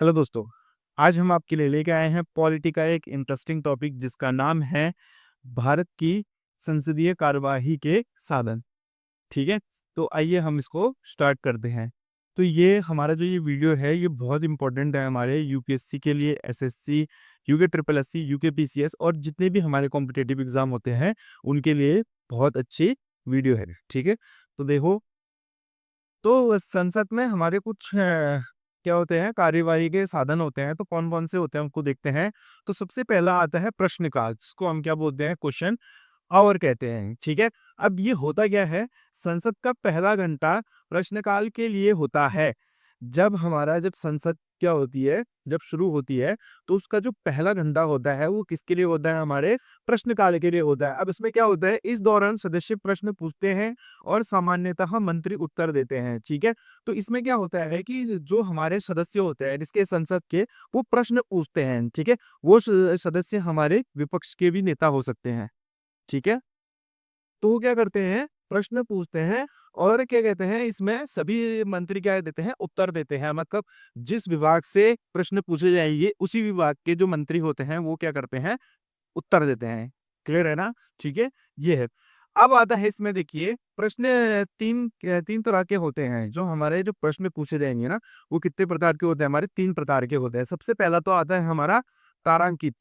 Hello दोस्तों, आज हम आपके लिए लेके आए हैं पॉलिटी का एक इंटरेस्टिंग टॉपिक जिसका नाम है भारत की संसदीय कार्यवाही के साधन। ठीक है? तो आइए हम इसको स्टार्ट करते हैं। तो ये हमारा जो ये वीडियो है ये बहुत इंपॉर्टेंट है हमारे यूपीएससी के लिए, SSC, UK triple SC, UK PCS और जितने भी हमारे कॉम्पिटिटिव एग्जाम होते हैं उनके लिए बहुत अच्छी वीडियो है। ठीक है? तो देखो, तो संसद में हमारे कुछ क्या होते हैं, कार्यवाही के साधन होते हैं। तो कौन कौन से होते हैं उनको देखते हैं। तो सबसे पहला आता है प्रश्नकाल, जिसको हम क्या बोलते हैं, क्वेश्चन आवर कहते हैं। ठीक है? अब ये होता क्या है, संसद का पहला घंटा प्रश्नकाल के लिए होता है। जब संसद क्या होती है, जब शुरू होती है, तो उसका जो पहला घंटा होता है वो किसके लिए होता है, हमारे प्रश्नकाल के लिए होता है। अब इसमें क्या होता है, इस दौरान सदस्य प्रश्न पूछते हैं और सामान्यतः मंत्री उत्तर देते हैं। ठीक है? तो इसमें क्या होता है कि जो हमारे सदस्य होते हैं जिसके संसद के, वो प्रश्न पूछते हैं। ठीक है? वो सदस्य हमारे विपक्ष के भी नेता हो सकते हैं। ठीक है? तो वो क्या करते हैं, प्रश्न पूछते हैं और क्या कहते हैं, इसमें सभी मंत्री क्या देते हैं, उत्तर देते हैं। मतलब जिस विभाग से प्रश्न पूछे जाएंगे उसी विभाग के जो मंत्री होते हैं वो क्या करते हैं, उत्तर देते हैं। क्लियर है ना? ठीक है, ये है। अब आता है इसमें, देखिए, प्रश्न तीन तीन तरह के होते हैं। जो हमारे जो प्रश्न पूछे जाएंगे ना, वो कितने प्रकार के होते हैं, हमारे तीन प्रकार के होते हैं। सबसे पहला तो आता है हमारा तारांकित।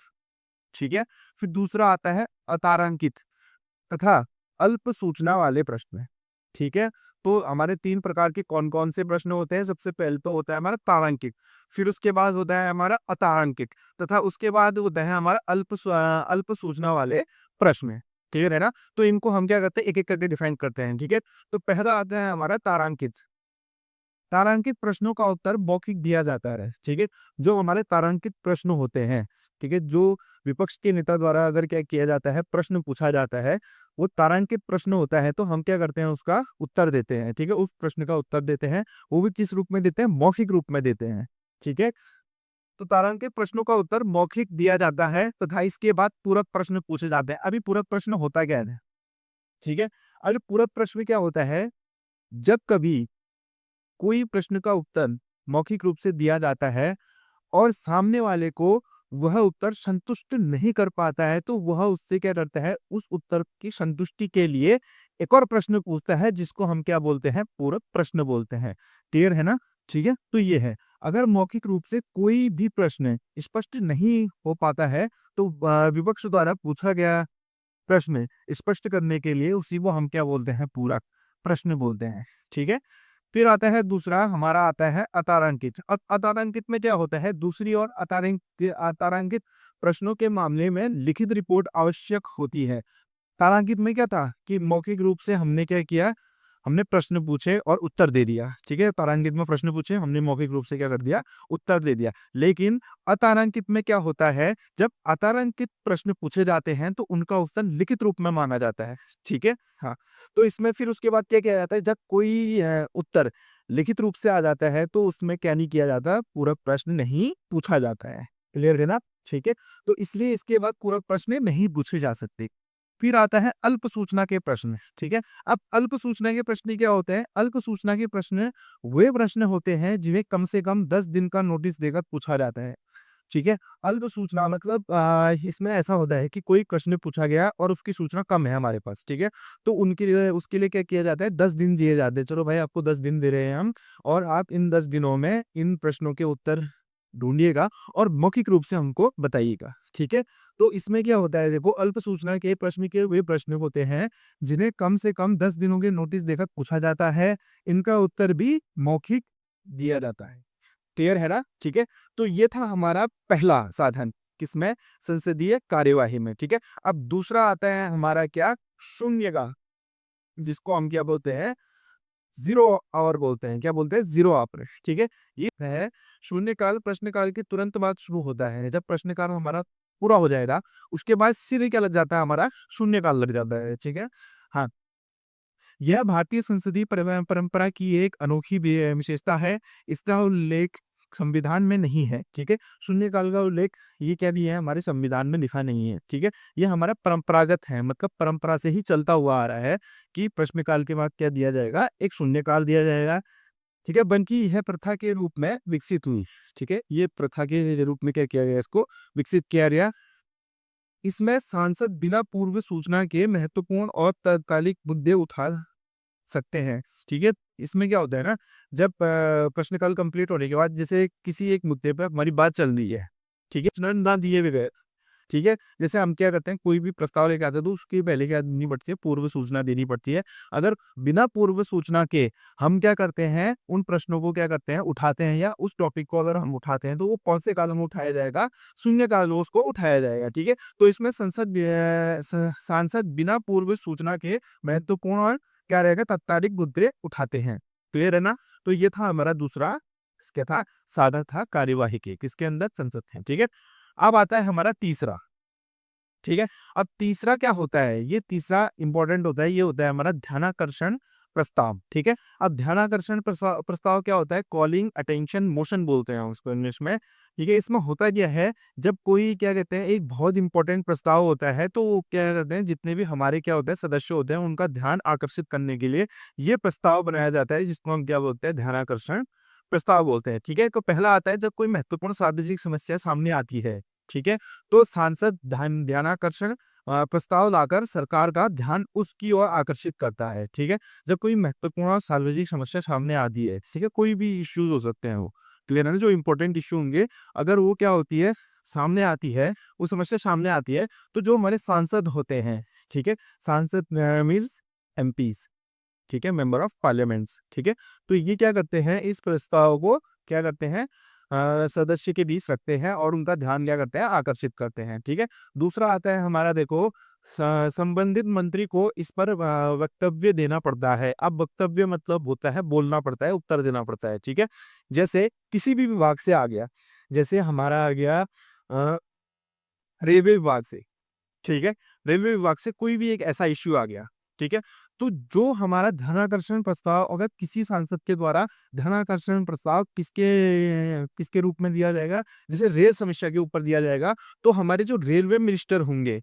ठीक है? फिर दूसरा आता है अतारांकित तथा अल्प सूचना वाले प्रश्न। ठीक है? तो हमारे तीन प्रकार के कौन कौन से प्रश्न होते हैं। सबसे पहले तो होता है हमारा तारांकित, फिर उसके बाद होता है हमारा अतारांकित तथा उसके बाद होता है हमारा अल्प सूचना वाले प्रश्न। क्लियर है ना? तो इनको हम क्या करते हैं, एक एक करके डिफाइन करते हैं। ठीक है? तो पहला आता है हमारा तारांकित। तारांकित प्रश्नों का उत्तर मौखिक दिया जाता है। ठीक है? जो हमारे तारांकित प्रश्न होते हैं, ठीक है, जो विपक्ष के नेता द्वारा अगर क्या किया जाता है, प्रश्न पूछा जाता है, वो तारांकित प्रश्न होता है, तो हम क्या करते हैं, उसका उत्तर देते हैं। ठीक है? उस प्रश्न का उत्तर देते हैं। वो भी किस रूप में देते हैं, मौखिक रूप में देते हैं। ठीक है? तो तारांकित प्रश्नों का उत्तर मौखिक दिया जाता है तथा इसके बाद पूरक प्रश्न पूछे जाते हैं। अभी पूरक प्रश्न होता क्या है? ठीक है? अभी पूरक प्रश्न क्या होता है, जब कभी कोई प्रश्न का उत्तर मौखिक रूप से दिया जाता है और सामने वाले को वह उत्तर संतुष्ट नहीं कर पाता है, तो वह उससे क्या करता है, उस उत्तर की संतुष्टि के लिए एक और प्रश्न पूछता है, जिसको हम क्या बोलते हैं, पूरक प्रश्न बोलते हैं। क्लियर है ना? ठीक है? तो ये है, अगर मौखिक रूप से कोई भी प्रश्न स्पष्ट नहीं हो पाता है, तो विपक्ष द्वारा पूछा गया प्रश्न स्पष्ट करने के लिए उसी को हम क्या बोलते हैं, पूरक प्रश्न बोलते हैं। ठीक है? फिर आता है दूसरा, हमारा आता है अतारांकित। अतारांकित में क्या होता है, दूसरी ओर अतारांकित प्रश्नों के मामले में लिखित रिपोर्ट आवश्यक होती है। तारांकित में क्या था कि मौखिक रूप से हमने क्या किया, हमने प्रश्न पूछे और उत्तर दे दिया। ठीक है? तारांकित में प्रश्न पूछे, हमने मौखिक रूप से क्या कर दिया, उत्तर दे दिया। लेकिन अतारांकित में क्या होता है, जब अतारांकित प्रश्न पूछे जाते हैं तो उनका उत्तर लिखित रूप में माना जाता है। ठीक है? हाँ। तो इसमें फिर उसके बाद क्या किया जाता है, जब कोई उत्तर लिखित रूप से आ जाता है तो उसमें क्या नहीं किया जाता, पूरक प्रश्न नहीं पूछा जाता है। क्लियर है ना? ठीक है? तो इसलिए इसके बाद पूरक प्रश्न नहीं पूछे जा सकते। फिर आता है अल्प सूचना के प्रश्न। ठीक है? अब अल्प सूचना के प्रश्न क्या होते हैं, अल्प सूचना के प्रश्न वे प्रश्न होते हैं जिन्हें कम से कम 10 दिन का नोटिस देकर पूछा जाता है। ठीक है? अल्प सूचना मतलब इसमें ऐसा होता है कि कोई प्रश्न पूछा गया और उसकी सूचना कम है हमारे पास। ठीक है? तो उनके लिए, उसके लिए क्या किया जाता है, 10 दिन दिए जाते हैं। चलो भाई, आपको 10 दिन दे रहे हैं हम, और आप इन 10 दिनों में इन प्रश्नों के उत्तर ढूंढिएगा और मौखिक रूप से हमको बताइएगा। ठीक है? तो इसमें क्या होता है, देखो, अल्प सूचना के प्रश्न के वे प्रश्न होते हैं जिन्हें कम से कम 10 दिनों के नोटिस देकर पूछा जाता है। इनका उत्तर भी मौखिक दिया जाता है। क्लियर है ना? ठीक है? तो ये था हमारा पहला साधन, किसमें, संसदीय कार्यवाही में। ठीक है? अब दूसरा आता है हमारा क्या, शून्यकाल, जिसको हम क्या बोलते हैं, जीरो आवर बोलते हैं। क्या बोलते हैं, जीरो आवर। ठीक है? ये है शून्यकाल, प्रश्नकाल के तुरंत बाद शुरू होता है। जब प्रश्नकाल हमारा पूरा हो जाएगा, उसके बाद सीधे क्या लग जाता है, हमारा शून्यकाल लग जाता है। ठीक है? हाँ। यह भारतीय संसदीय परंपरा की एक अनोखी विशेषता है। इसका उल्लेख संविधान में नहीं है। ठीक है? शून्यकाल का उल्लेख ये क्या नहीं है, हमारे संविधान में लिखा नहीं है। ठीक है? ये हमारा परंपरागत है, मतलब परंपरा से ही चलता हुआ आ रहा है कि प्रश्नकाल के बाद क्या दिया जाएगा, एक शून्यकाल दिया जाएगा। ठीक है, बल्कि यह प्रथा के रूप में विकसित हुई। ठीक है, ये प्रथा के रूप में क्या किया गया, इसको विकसित किया गया। इसमें सांसद बिना पूर्व सूचना के महत्वपूर्ण और तात्कालिक मुद्दे उठा सकते हैं। ठीक है, इसमें क्या होता है ना, जब प्रश्नकाल कंप्लीट होने के बाद जैसे किसी एक मुद्दे पर हमारी बात चल रही है, ठीक है, सूचना ना दिए बगैर, ठीक है, जैसे हम क्या करते हैं, कोई भी प्रस्ताव लेके आते हैं तो उसकी पहले क्या देनी पड़ती है, पूर्व सूचना देनी पड़ती है। अगर बिना पूर्व सूचना के हम क्या करते हैं, उन प्रश्नों को क्या करते हैं, उठाते हैं, या उस टॉपिक को अगर हम उठाते हैं तो वो कौन से काल में उठाया जाएगा, शून्य काल में उसको उठाया जाएगा। ठीक है, तो इसमें सांसद बिना पूर्व सूचना के महत्वपूर्ण और क्या रहेगा, तात्कालिक मुद्दे उठाते हैं। क्लियर है ना? तो ये था हमारा दूसरा क्या था, साधन था कार्यवाही के, किसके अंदर, संसद है। ठीक है, अब आता है हमारा तीसरा। ठीक है, अब तीसरा क्या होता है, ये तीसरा इंपॉर्टेंट होता है, ये होता है हमारा ध्यानाकर्षण प्रस्ताव। ठीक है, अब ध्यानाकर्षण प्रस्ताव प्रस्ताव क्या होता है, कॉलिंग अटेंशन मोशन बोलते हैं उसको इंग्लिश में। ठीक है, इसमें होता क्या है, जब कोई क्या कहते हैं, एक बहुत इंपॉर्टेंट प्रस्ताव होता है तो वो क्या कहते हैं, जितने भी हमारे क्या होते हैं सदस्य होते हैं, उनका ध्यान आकर्षित करने के लिए ये प्रस्ताव बनाया जाता है, जिसको हम क्या बोलते हैं, ध्यानाकर्षण प्रस्ताव बोलते हैं। ठीक है, तो पहला आता है जब कोई महत्वपूर्ण सार्वजनिक समस्या सामने आती है। ठीक है, तो सांसद ध्यानाकर्षण प्रस्ताव लाकर सरकार का ध्यान उसकी ओर आकर्षित करता है। ठीक है, जब कोई महत्वपूर्ण और सार्वजनिक समस्या सामने आती है, ठीक है, कोई भी इश्यूज हो सकते हैं, वो क्लियर है ना, जो इंपॉर्टेंट इश्यू होंगे, अगर वो क्या होती है, सामने आती है, वो समस्या सामने आती है, तो जो हमारे सांसद होते हैं, ठीक है, सांसद मीन्स एमपीज, ठीक है, मेंबर ऑफ पार्लियामेंट्स। ठीक है, तो ये क्या करते हैं, इस प्रस्ताव को क्या करते हैं, सदस्य के बीच रखते हैं और उनका ध्यान क्या करते हैं, आकर्षित करते हैं। ठीक है, दूसरा आता है हमारा, देखो, संबंधित मंत्री को इस पर वक्तव्य देना पड़ता है। अब वक्तव्य मतलब होता है बोलना पड़ता है, उत्तर देना पड़ता है। ठीक है, जैसे किसी भी विभाग से आ गया, जैसे हमारा आ गया रेलवे विभाग से, ठीक है, रेलवे विभाग से कोई भी एक ऐसा इश्यू आ गया, ठीक है, तो जो हमारा ध्यानाकर्षण प्रस्ताव, अगर किसी सांसद के द्वारा ध्यानाकर्षण प्रस्ताव किसके किसके रूप में दिया जाएगा, जैसे रेल समस्या के ऊपर दिया जाएगा, तो हमारे जो रेलवे मिनिस्टर होंगे,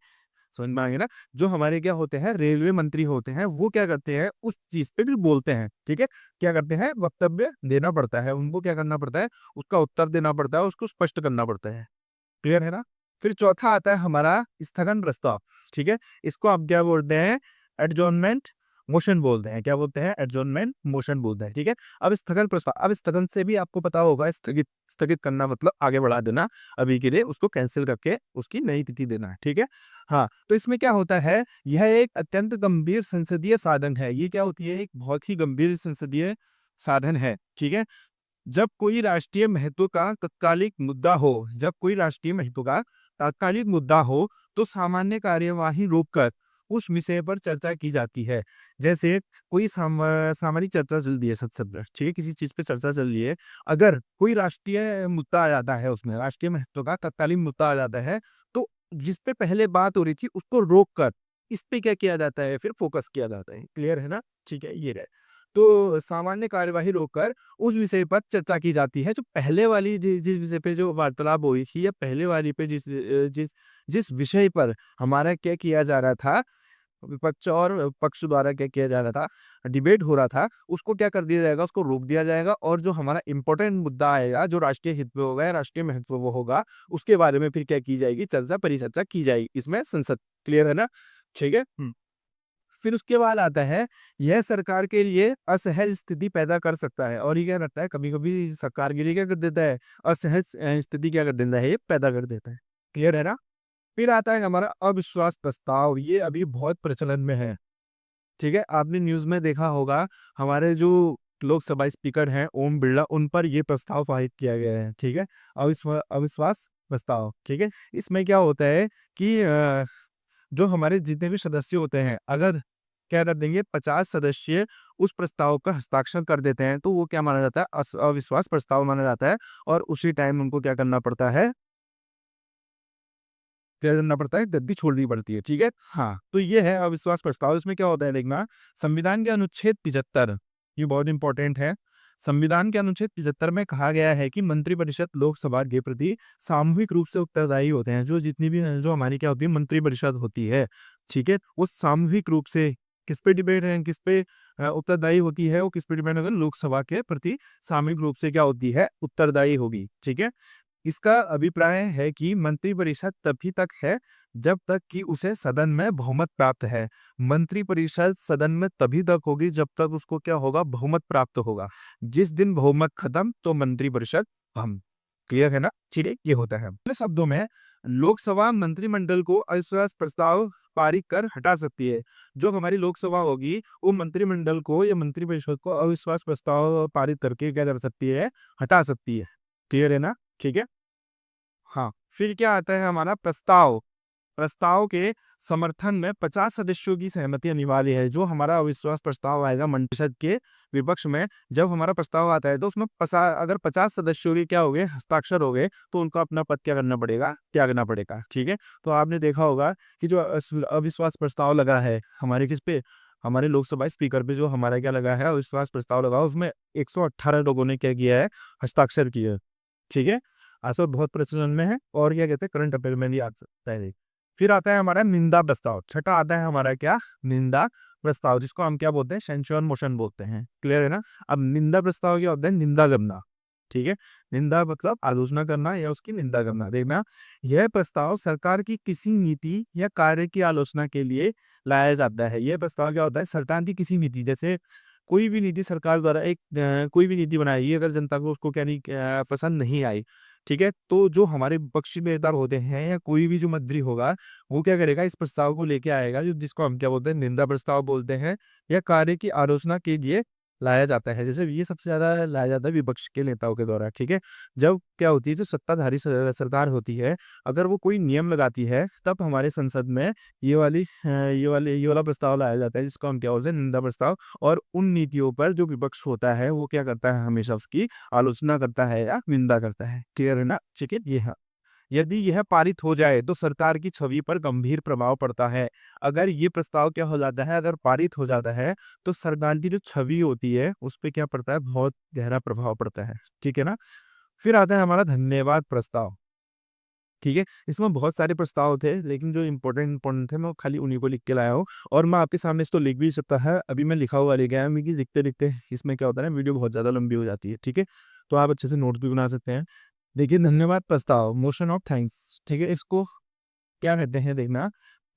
समझ में आएगा ना, जो हमारे क्या होते हैं, रेलवे मंत्री होते हैं, वो क्या करते हैं, उस चीज पे भी बोलते हैं। ठीक है, क्या करते हैं, वक्तव्य देना पड़ता है उनको, क्या करना पड़ता है, उसका उत्तर देना पड़ता है, उसको स्पष्ट करना पड़ता है। क्लियर है ना? फिर चौथा आता है हमारा स्थगन प्रस्ताव। ठीक है, इसको आप क्या बोलते हैं, एडजॉर्नमेंट मोशन बोलते हैं। क्या बोलते हैं, एडजॉर्नमेंट मोशन बोलते हैं। ठीक है, अब स्थगन प्रस्ताव, अब स्थगन से भी आपको पता होगा, स्थगित स्थगित करना मतलब आगे बढ़ा देना, अभी के लिए उसको कैंसिल करके उसकी नई तिथि देना है। ठीक है, हाँ, तो इसमें क्या होता है, यह एक अत्यंत गंभीर संसदीय साधन है। ये क्या होती है, एक बहुत ही गंभीर संसदीय साधन है। ठीक है, जब कोई राष्ट्रीय महत्व का तत्कालिक मुद्दा हो, जब कोई राष्ट्रीय महत्व का तात्कालिक मुद्दा हो, तो सामान्य कार्यवाही रोककर उस विषय पर चर्चा की जाती है। जैसे कोई सामान्य चर्चा चल रही है संसद में, ठीक है, किसी चीज पे चर्चा चल रही है, अगर कोई राष्ट्रीय मुद्दा आ जाता है, उसमें राष्ट्रीय महत्व का तत्कालीन मुद्दा आ जाता है, तो जिस पे पहले बात हो रही थी उसको रोक कर इस पे क्या किया जाता है, फिर फोकस किया जाता है। क्लियर है ना? ठीक है, ये रहे। तो सामान्य कार्यवाही रोककर उस विषय पर चर्चा की जाती है, जो पहले वाली जिस विषय पे जो वार्तालाप हुई थी, या पहले वाली पे जिस जिस विषय पर हमारा क्या किया जा रहा था, विपक्ष और पक्ष द्वारा क्या किया जा रहा था, डिबेट हो रहा था, उसको क्या कर दिया जाएगा, उसको रोक दिया जाएगा, और जो हमारा इंपॉर्टेंट मुद्दा आएगा, जो राष्ट्रीय हित में होगा या राष्ट्रीय महत्व में होगा, उसके बारे में फिर क्या की जाएगी, चर्चा परिचर्चा की जाएगी इसमें संसद। क्लियर है ना? ठीक है। फिर उसके बाद आता है, यह सरकार के लिए असहज स्थिति पैदा कर सकता है। और ये क्या करता है, कभी-कभी सरकार के लिए क्या कर देता है, असहज स्थिति क्या कर देता है, ये पैदा कर देता है। क्लियर है ना? फिर आता है हमारा अविश्वास प्रस्ताव, ये अभी बहुत प्रचलन में है। ठीक है, आपने न्यूज़ में देखा होगा, हमारे जो लोकसभा स्पीकर हैं ओम बिरला, उन पर ये प्रस्ताव पारित किया गया है। ठीक है, अविश्वास प्रस्ताव। ठीक है, इसमें क्या होता है कि जो हमारे जितने भी सदस्य होते हैं, अगर क्या कर देंगे, 50 सदस्य उस प्रस्ताव का हस्ताक्षर कर देते हैं, तो वो क्या माना जाता है, अविश्वास प्रस्ताव माना जाता है, और उसी टाइम उनको क्या करना पड़ता है, गद्दी छोड़नी पड़ती है। ठीक है, हाँ, तो ये है अविश्वास प्रस्ताव। इसमें क्या होता है, देखना, संविधान के अनुच्छेद 75, ये बहुत इंपॉर्टेंट है। संविधान के अनुच्छेद 75 में कहा गया है कि मंत्रिपरिषद लोकसभा के प्रति सामूहिक रूप से उत्तरदायी होते हैं। जो जितनी भी जो हमारी क्या होती है, मंत्रिपरिषद होती है, ठीक है, वो सामूहिक रूप से किस पे डिपेंड है, किस पे उत्तरदायी होती है, वो किस पे डिपेंड होगा, लोकसभा के प्रति सामूहिक रूप से क्या होती है, उत्तरदायी होगी। ठीक है, इसका अभिप्राय है कि मंत्रिपरिषद तभी तक है जब तक कि उसे सदन में बहुमत प्राप्त है। मंत्रिपरिषद सदन में तभी तक होगी जब तक उसको क्या होगा, बहुमत प्राप्त होगा। जिस दिन बहुमत खत्म तो मंत्रिपरिषद हम, क्लियर है ना। ठीक है, ये होता है। अन्य शब्दों में लोकसभा मंत्रिमंडल को अविश्वास प्रस्ताव पारित कर हटा सकती है। जो हमारी लोकसभा होगी वो मंत्रिमंडल को या मंत्रिपरिषद को अविश्वास प्रस्ताव पारित करके क्या कर सकती है, हटा सकती है। क्लियर है ना। ठीक है, हाँ, फिर क्या आता है हमारा प्रस्ताव। प्रस्ताव के समर्थन में 50 सदस्यों की सहमति अनिवार्य है। जो हमारा अविश्वास प्रस्ताव आएगा मंत्रिपरिषद के विपक्ष में, जब हमारा प्रस्ताव आता है तो उसमें अगर 50 सदस्यों के क्या हो गए, हस्ताक्षर हो गए, तो उनको अपना पद क्या करना पड़ेगा, त्यागना पड़ेगा। ठीक है, तो आपने देखा होगा कि जो अविश्वास प्रस्ताव लगा है हमारे किस पे, हमारे लोकसभा स्पीकर पे, जो हमारा क्या लगा है, अविश्वास प्रस्ताव लगा, उसमें 118 लोगों ने क्या किया है, हस्ताक्षर किए है। ठीक है, आजकल बहुत प्रचलन में है, और क्या कहते हैं, करंट अफेयर में भी आ सकता है। फिर आता है हमारा निंदा प्रस्ताव। छठा आता है हमारा क्या, निंदा प्रस्ताव, जिसको हम क्या बोलते हैं, सेंसर मोशन बोलते हैं। क्लियर है ना। अब निंदा प्रस्ताव क्या होता है, निंदा करना। ठीक है, निंदा मतलब आलोचना करना या उसकी निंदा करना। देखना, यह प्रस्ताव सरकार की किसी नीति या कार्य की आलोचना के लिए लाया जाता है। यह प्रस्ताव क्या होता है, सरकार की किसी नीति, जैसे कोई भी नीति सरकार द्वारा एक कोई भी नीति बनाई, अगर जनता को उसको क्या नहीं पसंद नहीं आई, ठीक है, तो जो हमारे विपक्षी नेता होते हैं या कोई भी जो मंत्री होगा, वो क्या करेगा, इस प्रस्ताव को लेके आएगा, जो जिसको हम क्या बोलते हैं, निंदा प्रस्ताव बोलते हैं, या कार्य की आलोचना के लिए लाया जाता है। जैसे ये सबसे ज्यादा लाया जाता है विपक्ष के नेताओं के द्वारा। ठीक है, जब क्या होती है, जो सत्ताधारी सरकार होती है, अगर वो कोई नियम लगाती है, तब हमारे संसद में ये वाला प्रस्ताव लाया जाता है, जिसको हम क्या बोलते हैं, निंदा प्रस्ताव। और उन नीतियों पर जो विपक्ष होता है वो क्या करता है, हमेशा उसकी आलोचना करता है या निंदा करता है। क्लियर है ना। ठीक है, ये है। यदि यह पारित हो जाए तो सरकार की छवि पर गंभीर प्रभाव पड़ता है। अगर ये प्रस्ताव क्या हो जाता है, अगर पारित हो जाता है, तो सरकार की जो छवि होती है उस पर क्या पड़ता है, बहुत गहरा प्रभाव पड़ता है। ठीक है ना। फिर आता है हमारा धन्यवाद प्रस्ताव। ठीक है, इसमें बहुत सारे प्रस्ताव थे, लेकिन जो इंपॉर्टेंट थे मैं खाली उन्हीं को लिख के लाया हूँ, और मैं आपके सामने इसको लिख भी सकता है, अभी मैं लिखा हुआ ले गया है, क्योंकि लिखते लिखते इसमें क्या होता है ना, वीडियो बहुत ज्यादा लंबी हो जाती है। ठीक है, तो आप अच्छे से नोट भी बना सकते हैं। देखिए, धन्यवाद प्रस्ताव, मोशन ऑफ थैंक्स। ठीक है, इसको क्या कहते हैं, देखना,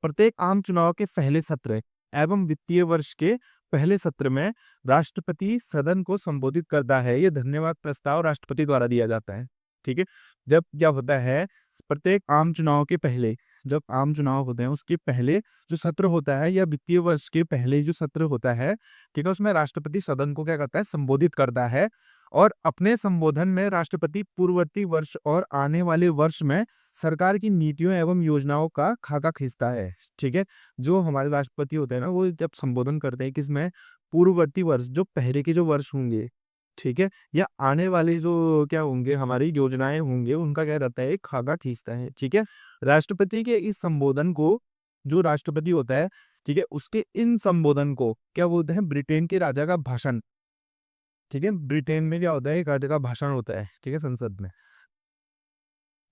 प्रत्येक आम चुनाव के पहले सत्र एवं वित्तीय वर्ष के पहले सत्र में राष्ट्रपति सदन को संबोधित करता है। यह धन्यवाद प्रस्ताव राष्ट्रपति द्वारा दिया जाता है। ठीक है, जब क्या होता है, प्रत्येक आम चुनाव के पहले, जब आम चुनाव होते हैं उसके पहले जो सत्र होता है, या वित्तीय वर्ष के पहले जो सत्र होता है, ठीक है, उसमें राष्ट्रपति सदन को क्या करता है, संबोधित करता है। और अपने संबोधन में राष्ट्रपति पूर्ववर्ती वर्ष और आने वाले वर्ष में सरकार की नीतियों एवं योजनाओं का खाका खींचता है। ठीक है, जो हमारे राष्ट्रपति होते हैं ना, वो जब संबोधन करते हैं किसमें, पूर्ववर्ती वर्ष, जो पहले के जो वर्ष होंगे, ठीक है, या आने वाले जो क्या होंगे, हमारी योजनाएं होंगे, उनका क्या रहता है, एक खाका खींचता है। ठीक है, राष्ट्रपति के इस संबोधन को, जो राष्ट्रपति होता है, ठीक है, उसके इन संबोधन को क्या बोलते हैं, ब्रिटेन के राजा का भाषण। ठीक है, ब्रिटेन में क्या होता है, एक राजा का भाषण होता है, ठीक है, संसद में,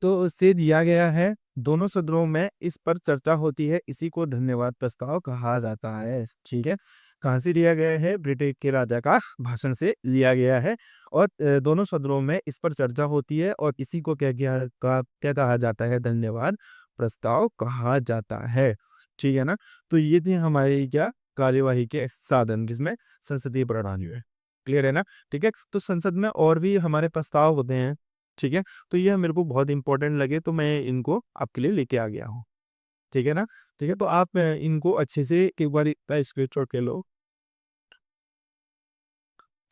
तो उससे दिया गया है। दोनों सदनों में इस पर चर्चा होती है, इसी को धन्यवाद प्रस्ताव कहा जाता है। ठीक है, कहाँ से लिया गया है, ब्रिटेन के राजा का भाषण से लिया गया है, और दोनों सदनों में इस पर चर्चा होती है, और इसी को क्या कहा जाता है, धन्यवाद प्रस्ताव कहा जाता है। ठीक है ना। तो ये थी हमारी क्या, कार्यवाही के साधन, जिसमें संसदीय प्रणाली है। क्लियर है ना। ठीक है, तो संसद में और भी हमारे प्रस्ताव होते हैं। ठीक है, तो ये मेरे को बहुत इंपॉर्टेंट लगे, तो मैं इनको आपके लिए लेके आ गया हूँ। ठीक है ना। ठीक है, तो आप इनको अच्छे से एक बार स्क्रीनशॉट ले लो।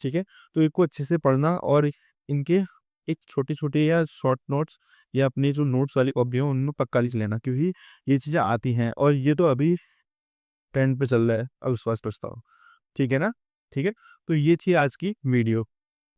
ठीक है, तो इनको अच्छे से पढ़ना, और इनके एक छोटे छोटे या शॉर्ट नोट्स, या अपनी जो नोट्स वाली कॉपी हो उनमें पक्का लिख लेना, क्योंकि ये चीज़ें आती हैं, और ये तो अभी ट्रेंड पे चल रहा है, अविश्वास प्रस्ताव। ठीक है ना। ठीक है, तो ये थी आज की वीडियो।